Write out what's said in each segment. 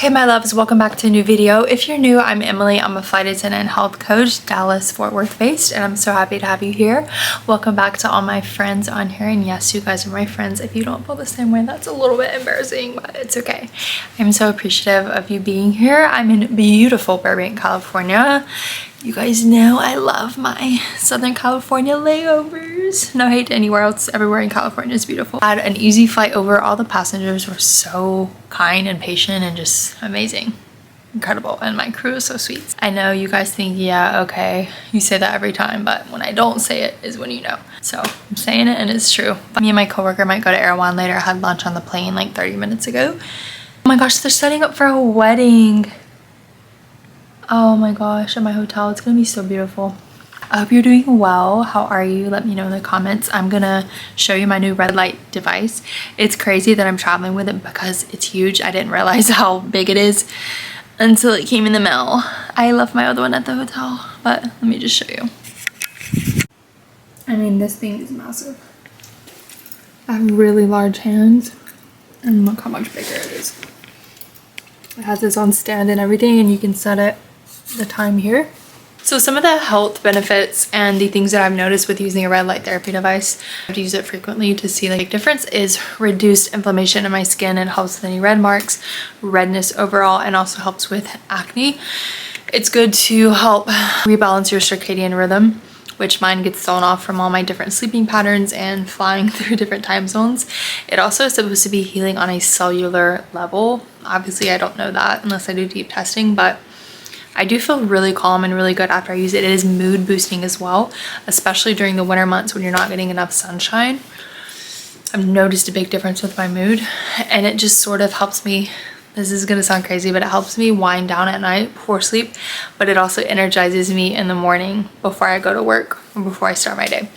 Hey my loves, welcome back to a new video. If you're new, I'm Emily. I'm a flight attendant and health coach, Dallas Fort Worth based, and I'm so happy to have you here. Welcome back to all my friends on here, and yes, you guys are my friends. If you don't feel the same way, that's a little bit embarrassing, but it's okay. I'm so appreciative of you being here. I'm in beautiful Burbank, California. You guys know I love my Southern California layovers. No hate to anywhere else. Everywhere in California is beautiful. I had an easy flight over. All the passengers were so kind and patient and just amazing. Incredible. And my crew is so sweet. I know you guys think, yeah, okay, you say that every time, but when I don't say it is when you know. So I'm saying it and it's true. But me and my coworker might go to Erewhon later. I had lunch on the plane like 30 minutes ago. Oh my gosh, they're setting up for a wedding. Oh my gosh, at my hotel. It's gonna be so beautiful. I hope you're doing well. How are you? Let me know in the comments. I'm gonna show you my new red light device. It's crazy that I'm traveling with it because it's huge. I didn't realize how big it is until it came in the mail. I left my other one at the hotel, but let me just show you. I mean, this thing is massive. I have really large hands and look how much bigger it is. It has its own stand and everything, and you can set it the time here. So some of the health benefits and the things that I've noticed with using a red light therapy device, I have to use it frequently to see like a difference, is reduced inflammation in my skin. It helps with any red marks, redness overall, and also helps with acne. It's good to help rebalance your circadian rhythm, which mine gets thrown off from all my different sleeping patterns and flying through different time zones. It also is supposed to be healing on a cellular level. Obviously, I don't know that unless I do deep testing, but I do feel really calm and really good after I use it. It is mood boosting as well, especially during the winter months when you're not getting enough sunshine. I've noticed a big difference with my mood, and it just sort of helps me. This is gonna sound crazy, but it helps me wind down at night before sleep, but it also energizes me in the morning before I go to work or before I start my day.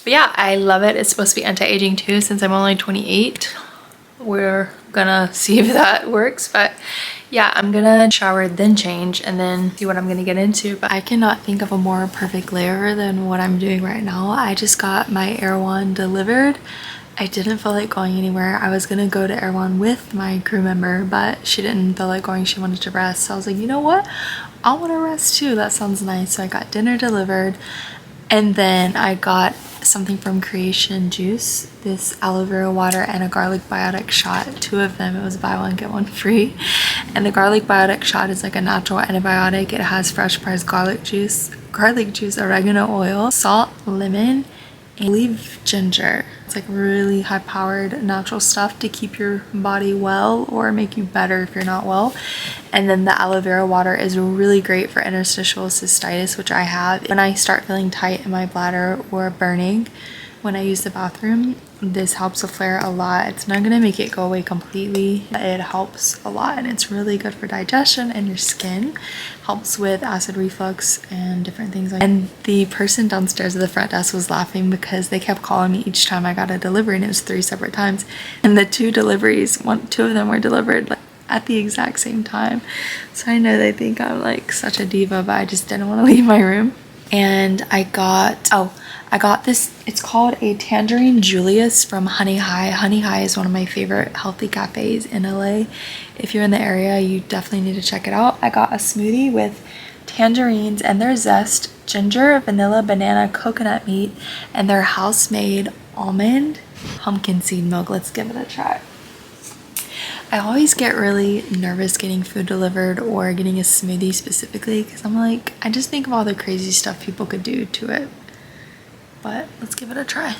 But yeah, I love it. It's supposed to be anti-aging too. Since I'm only 28, we're gonna see if that works. But yeah, I'm gonna shower, then change, and then see what I'm gonna get into. But I cannot think of a more perfect layover than what I'm doing right now. I just got my Erewhon delivered. I didn't feel like going anywhere. I was gonna go to Erewhon with my crew member, but she didn't feel like going. She wanted to rest. So I was like, you know what? I want to rest too. That sounds nice. So I got dinner delivered, and then I got something from Creation Juice, this aloe vera water and a garlic biotic shot. Two of them. It was buy one get one free. And the garlic biotic shot is like a natural antibiotic. It has fresh pressed garlic juice, oregano oil, salt, lemon, and I believe ginger. It's like really high powered natural stuff to keep your body well or make you better if you're not well. And then the aloe vera water is really great for interstitial cystitis, which I have. When I start feeling tight in my bladder or burning when I use the bathroom, this helps a flare a lot. It's not gonna make it go away completely. It helps a lot, and it's really good for digestion and your skin. Helps with acid reflux and different things like that. And the person downstairs at the front desk was laughing because they kept calling me each time I got a delivery, and it was 3 separate times. And the 2 deliveries, two of them were delivered like at the exact same time. So I know they think I'm like such a diva, but I just didn't want to leave my room. And I got this, it's called a Tangerine Julius from Honey High. Honey High is one of my favorite healthy cafes in LA. If you're in the area, you definitely need to check it out. I got a smoothie with tangerines and their zest, ginger, vanilla, banana, coconut meat, and their house-made almond pumpkin seed milk. Let's give it a try. I always get really nervous getting food delivered or getting a smoothie specifically because I'm like, I just think of all the crazy stuff people could do to it. But let's give it a try.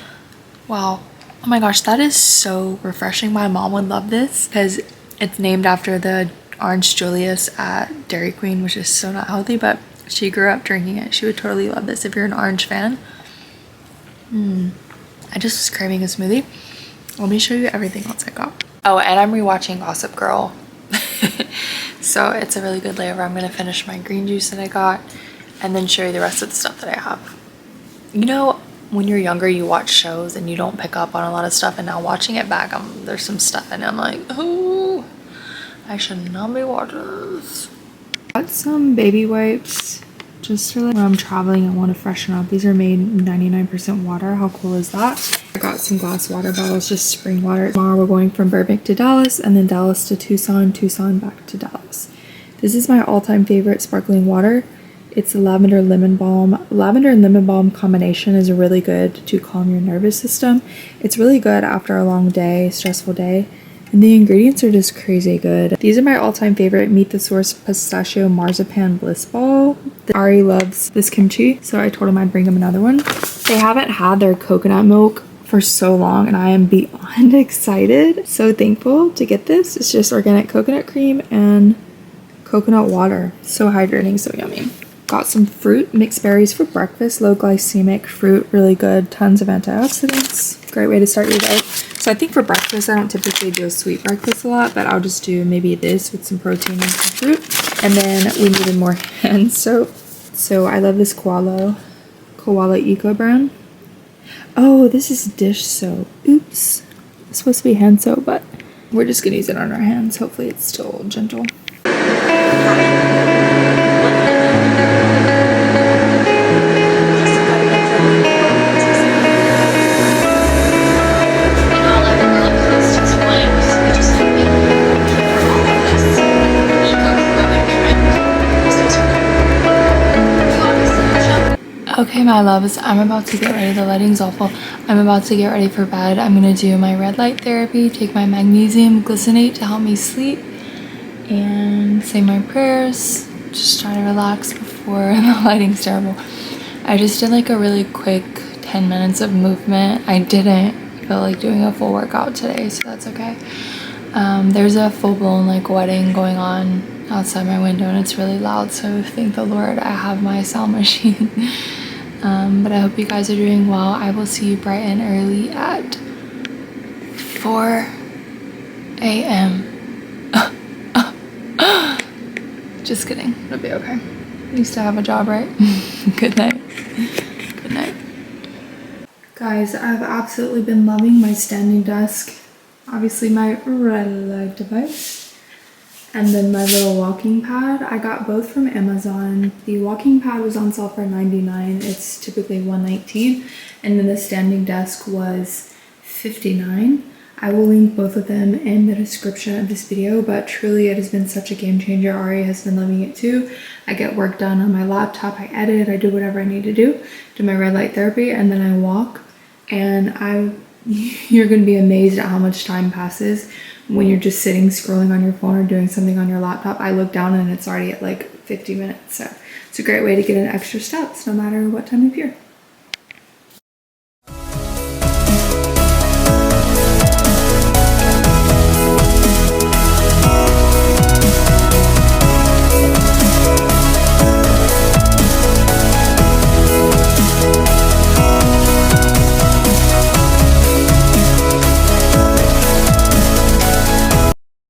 Wow. Oh my gosh, that is so refreshing. My mom would love this because it's named after the Orange Julius at Dairy Queen, which is so not healthy, but she grew up drinking it. She would totally love this if you're an orange fan. I just was craving a smoothie. Let me show you everything else I got. Oh, and I'm rewatching Gossip Girl. So it's a really good layover. I'm gonna finish my green juice that I got and then show you the rest of the stuff that I have. You know, when you're younger, you watch shows and you don't pick up on a lot of stuff, and now watching it back, there's some stuff and I'm like, oh, I should not be watching this. Got some baby wipes just for like when I'm traveling and want to freshen up. These are made 99% water. How cool is that? I got some glass water bottles, just spring water. Tomorrow we're going from Burbank to Dallas, and then Dallas to Tucson, Tucson back to Dallas. This is my all-time favorite sparkling water. It's lavender lemon balm. Lavender and lemon balm combination is really good to calm your nervous system. It's really good after a long day, stressful day. And the ingredients are just crazy good. These are my all-time favorite Meet the Source Pistachio Marzipan Bliss Ball. Ari loves this kimchi, so I told him I'd bring him another one. They haven't had their coconut milk for so long, and I am beyond excited. So thankful to get this. It's just organic coconut cream and coconut water. So hydrating, so yummy. Got some fruit, mixed berries for breakfast. Low glycemic fruit, really good. Tons of antioxidants. Great way to start your day. So I think for breakfast, I don't typically do a sweet breakfast a lot, but I'll just do maybe this with some protein and some fruit. And then we needed more hand soap. So I love this Koala Eco brand. Oh, this is dish soap. Oops. It's supposed to be hand soap, but we're just gonna use it on our hands. Hopefully it's still gentle. Okay, my loves, I'm about to get ready. The lighting's awful. I'm about to get ready for bed. I'm gonna do my red light therapy, take my magnesium glycinate to help me sleep, and say my prayers. Just try to relax before the lighting's terrible. I just did like a really quick 10 minutes of movement. I didn't feel like doing a full workout today, so that's okay. There's a full-blown like wedding going on outside my window, and it's really loud, so thank the Lord I have my sound machine. But I hope you guys are doing well. I will see you bright and early at 4 a.m. Just kidding. It'll be okay. At least I have a job, right? Good night. Good night. Guys, I've absolutely been loving my standing desk. Obviously my red light device. And then my little walking pad. I got both from Amazon. The walking pad was on sale for $99. It's typically $119. And then the standing desk was $59. I will link both of them in the description of this video, but truly it has been such a game changer. Ari has been loving it too. I get work done on my laptop, I edit, I do whatever I need to do my red light therapy, and then I walk. And you're gonna be amazed at how much time passes when you're just sitting scrolling on your phone or doing something on your laptop. I look down and it's already at like 50 minutes. So it's a great way to get in extra steps no matter what time of year.